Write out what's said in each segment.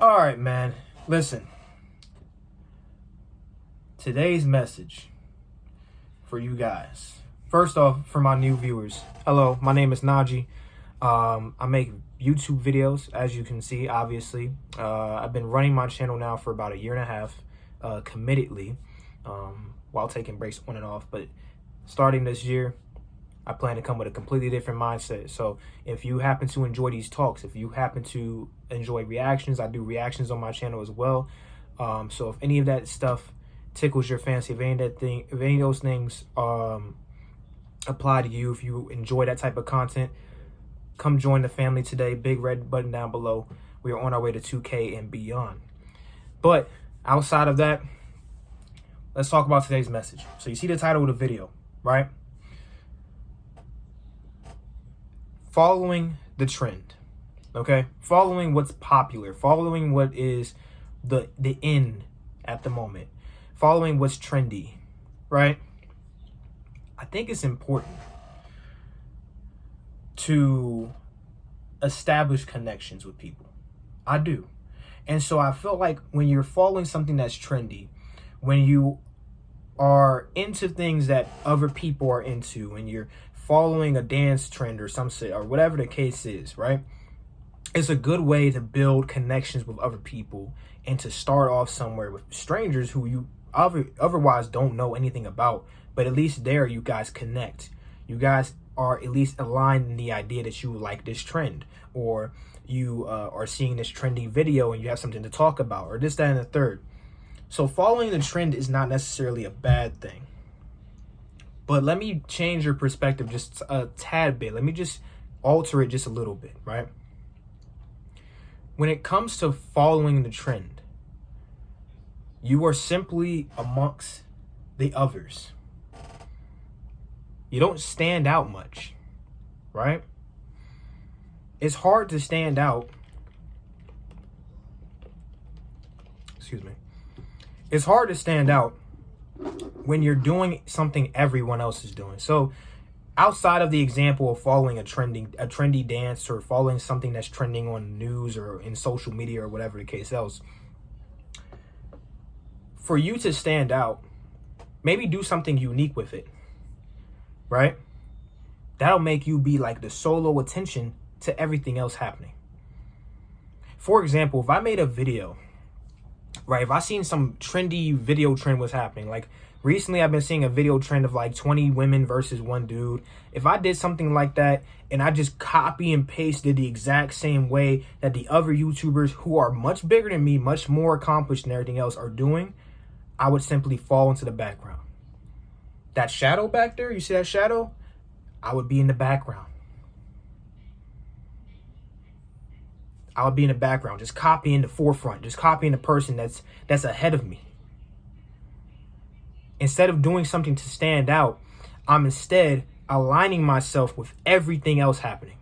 All right, man. Listen, today's message for you guys. First off, for my new viewers, hello, my name is Najee. I make YouTube videos, as you can see, obviously. I've been running my channel now for about a year and a half, committedly, while taking breaks on and off. But starting this year, I plan to come with a completely different mindset. So if you happen to enjoy these talks, if you happen to enjoy reactions, I do reactions on my channel as well. So if any of that stuff tickles your fancy, if any of those things apply to you, if you enjoy that type of content, come join the family today. Big red button down below. We are on our way to 2K and beyond. But outside of that, let's talk about today's message. So you see the title of the video, right? Following the trend, okay? Following what's popular, following what is the in at the moment, following what's trendy, right? I think it's important to establish connections with people. I do. And so I feel like when you're following something that's trendy, when you are into things that other people are into, and you're following a dance trend or some shit or whatever the case is, right? It's a good way to build connections with other people and to start off somewhere with strangers who you otherwise don't know anything about, but at least there you guys connect. You guys are at least aligned in the idea that you like this trend, or you are seeing this trendy video and you have something to talk about, or this, that, and the third. So following the trend is not necessarily a bad thing. But let me change your perspective just a tad bit. Let me just alter it just a little bit, right? When it comes to following the trend, you are simply amongst the others. You don't stand out much, right? It's hard to stand out. Excuse me. It's hard to stand out when you're doing something everyone else is doing. So outside of the example of following a trendy dance, or following something that's trending on news or in social media or whatever the case else, for you to stand out, maybe do something unique with it, right? That'll make you be like the solo attention to everything else happening. For example, if I made a video, right, if I seen some trendy video trend was happening, like recently I've been seeing a video trend of like 20 women versus one dude. If I did something like that and I just copy and pasted the exact same way that the other YouTubers who are much bigger than me, much more accomplished and everything else are doing, I would simply fall into the background. That shadow back there, you see that shadow? I would be in the background. I would be in the background, just copying the forefront, just copying the person that's ahead of me. Instead of doing something to stand out, I'm instead aligning myself with everything else happening.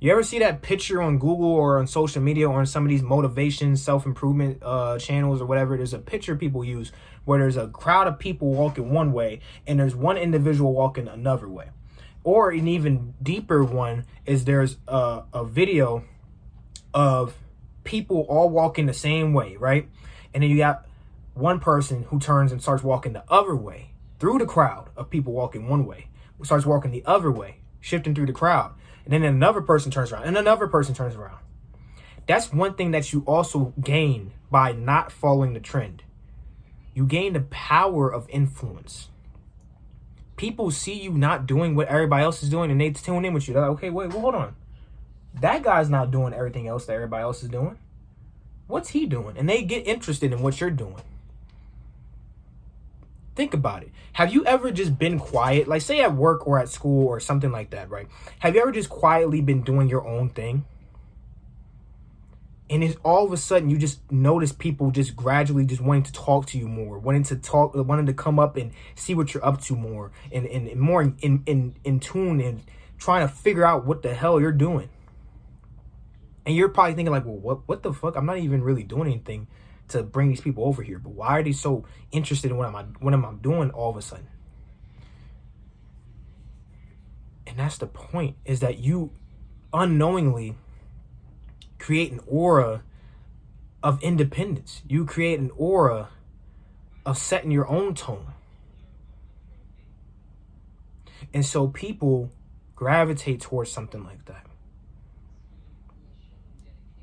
You ever see that picture on Google or on social media or on some of these motivation, self-improvement channels or whatever? There's a picture people use where there's a crowd of people walking one way and there's one individual walking another way. Or an even deeper one is there's a video of people all walking the same way, right? And then you got one person who turns and starts walking the other way through the crowd of people walking one way, who starts walking the other way, shifting through the crowd. And then another person turns around and another person turns around. That's one thing that you also gain by not following the trend. You gain the power of influence. People see you not doing what everybody else is doing and they tune in with you. They're like, okay, wait, well, hold on. That guy's not doing everything else that everybody else is doing. What's he doing? And they get interested in what you're doing. Think about it. Have you ever just been quiet? Like say at work or at school or something like that, right? Have you ever just quietly been doing your own thing? And it's all of a sudden you just notice people just gradually just wanting to talk to you more, wanting to come up and see what you're up to more, and more in tune and trying to figure out what the hell you're doing. And you're probably thinking like, well, what the fuck? I'm not even really doing anything to bring these people over here. But why are they so interested in what am I doing all of a sudden? And that's the point, is that you unknowingly create an aura of independence. You create an aura of setting your own tone. And so people gravitate towards something like that.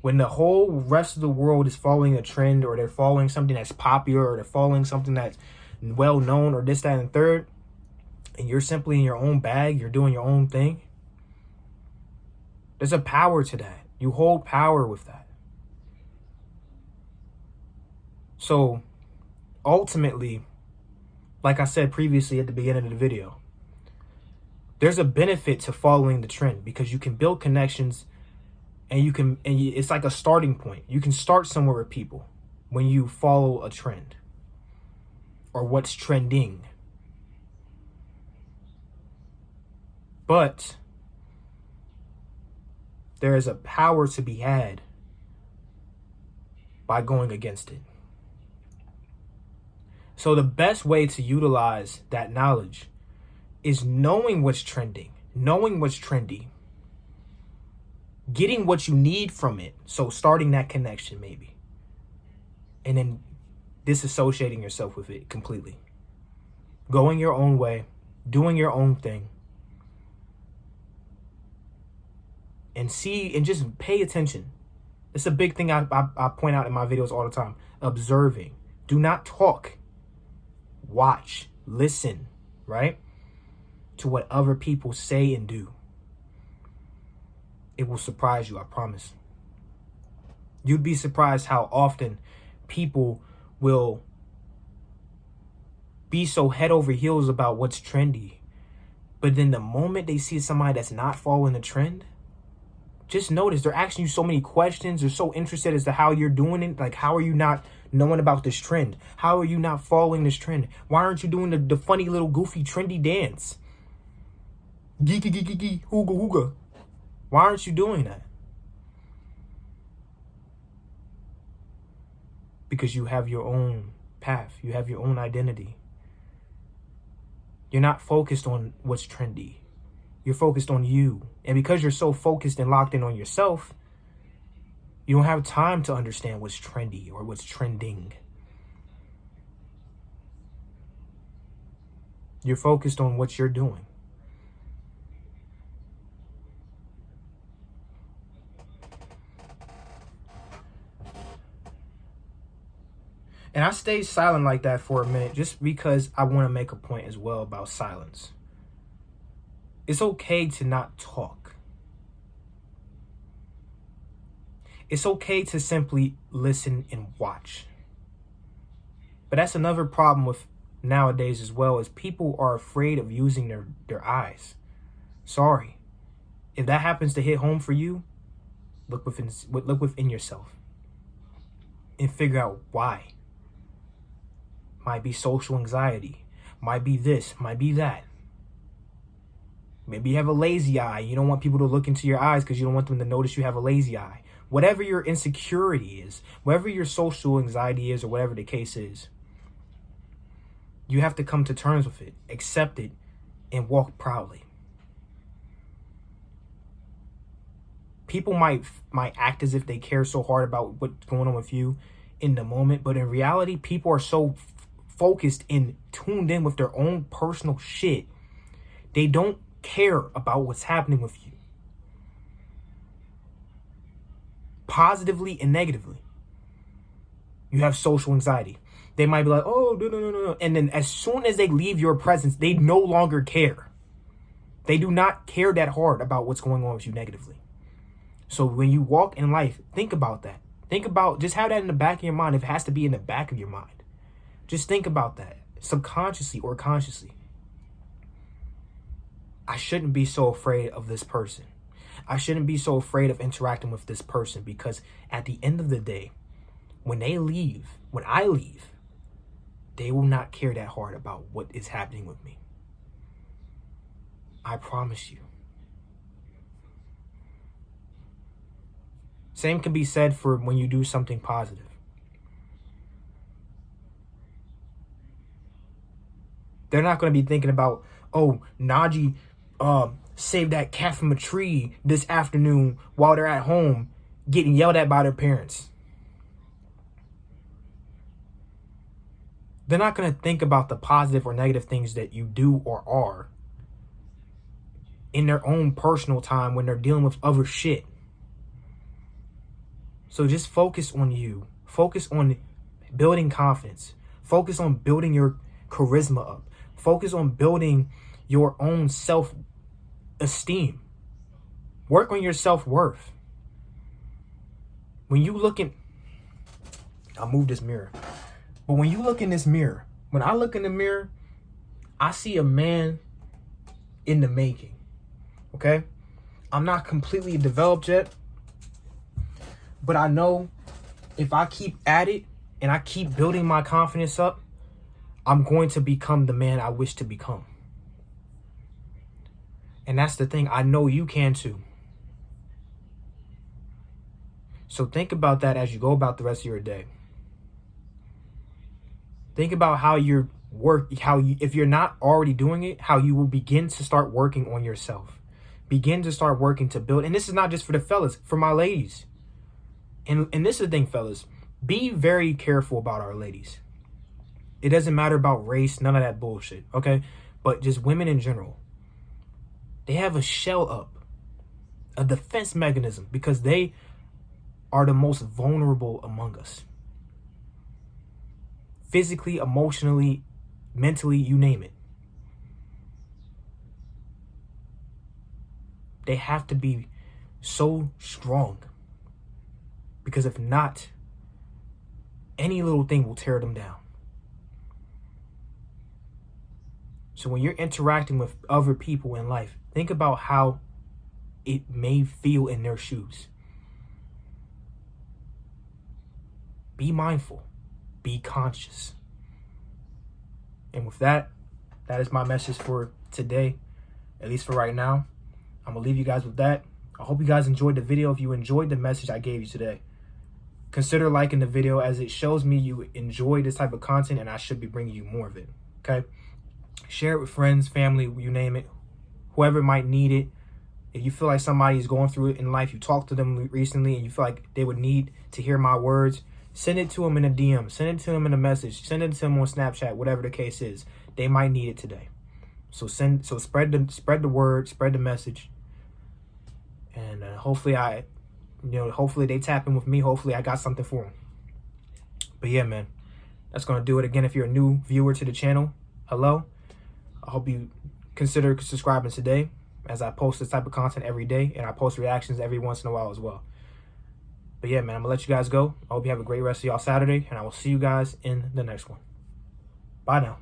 When the whole rest of the world is following a trend, or they're following something that's popular, or they're following something that's well known, or this, that, and third, and you're simply in your own bag, you're doing your own thing, there's a power to that. You hold power with that. So ultimately, like I said previously at the beginning of the video, there's a benefit to following the trend, because you can build connections, and it's like a starting point. You can start somewhere with people when you follow a trend or what's trending. But there is a power to be had by going against it. So the best way to utilize that knowledge is knowing what's trending, knowing what's trendy, getting what you need from it. So starting that connection maybe, and then disassociating yourself with it completely. Going your own way, doing your own thing. And just pay attention. It's a big thing I point out in my videos all the time. Observing. Do not talk. Watch. Listen. Right? To what other people say and do. It will surprise you, I promise. You'd be surprised how often people will be so head over heels about what's trendy, but then the moment they see somebody that's not following the trend, just notice they're asking you so many questions. They're so interested as to how you're doing it. Like, how are you not knowing about this trend? How are you not following this trend? Why aren't you doing the funny little goofy trendy dance? Geeky geeky geeky hooga hooga. Why aren't you doing that? Because you have your own path. You have your own identity. You're not focused on what's trendy. You're focused on you. And because you're so focused and locked in on yourself, you don't have time to understand what's trendy or what's trending. You're focused on what you're doing. And I stayed silent like that for a minute just because I want to make a point as well about silence. It's okay to not talk. It's okay to simply listen and watch. But that's another problem with nowadays as well, is people are afraid of using their eyes. Sorry. If that happens to hit home for you, look within yourself and figure out why. Might be social anxiety. Might be this. Might be that. Maybe you have a lazy eye. You don't want people to look into your eyes because you don't want them to notice you have a lazy eye. Whatever your insecurity is, whatever your social anxiety is, or whatever the case is, you have to come to terms with it, accept it, and walk proudly. People might act as if they care so hard about what's going on with you in the moment, but in reality, people are so focused and tuned in with their own personal shit. They don't care about what's happening with you, positively and negatively. You have social anxiety. They might be like, oh, no. And then as soon as they leave your presence, they no longer care. They do not care that hard about what's going on with you negatively. So when you walk in life, think about that. Think about, just have that in the back of your mind. If it has to be in the back of your mind, just think about that subconsciously or consciously. I shouldn't be so afraid of this person. I shouldn't be so afraid of interacting with this person, because at the end of the day, when I leave, they will not care that hard about what is happening with me. I promise you. Same can be said for when you do something positive. They're not going to be thinking about, oh, Najee saved that cat from a tree this afternoon while they're at home getting yelled at by their parents. They're not going to think about the positive or negative things that you do or are in their own personal time when they're dealing with other shit. So just focus on you. Focus on building confidence. Focus on building your charisma up. Focus on building your own self-esteem. Work on your self-worth. When you look in... I'll move this mirror. But when you look in this mirror, when I look in the mirror, I see a man in the making. Okay? I'm not completely developed yet. But I know if I keep at it and I keep building my confidence up, I'm going to become the man I wish to become. And that's the thing. I know you can too. So think about that as you go about the rest of your day. Think about how you're if you're not already doing it, how you will begin to start working on yourself. Begin to start working to build. And this is not just for the fellas, for my ladies. And this is the thing, fellas. Be very careful about our ladies. It doesn't matter about race, none of that bullshit, okay? But just women in general. They have a shell up, a defense mechanism, because they are the most vulnerable among us. Physically, emotionally, mentally, you name it. They have to be so strong. Because if not, any little thing will tear them down. So when you're interacting with other people in life, think about how it may feel in their shoes. Be mindful. Be conscious. And with that, that is my message for today, at least for right now. I'm going to leave you guys with that. I hope you guys enjoyed the video. If you enjoyed the message I gave you today, consider liking the video, as it shows me you enjoy this type of content and I should be bringing you more of it. Okay? Share it with friends, family, you name it. Whoever might need it. If you feel like somebody is going through it in life, you talked to them recently and you feel like they would need to hear my words, send it to them in a DM. Send it to them in a message. Send it to them on Snapchat, whatever the case is. They might need it today. So spread the word, spread the message. And hopefully hopefully they tap in with me. Hopefully I got something for them. But yeah, man, that's going to do it. Again, if you're a new viewer to the channel, hello. I hope you consider subscribing today, as I post this type of content every day, and I post reactions every once in a while as well. But yeah, man, I'm going to let you guys go. I hope you have a great rest of y'all Saturday, and I will see you guys in the next one. Bye now.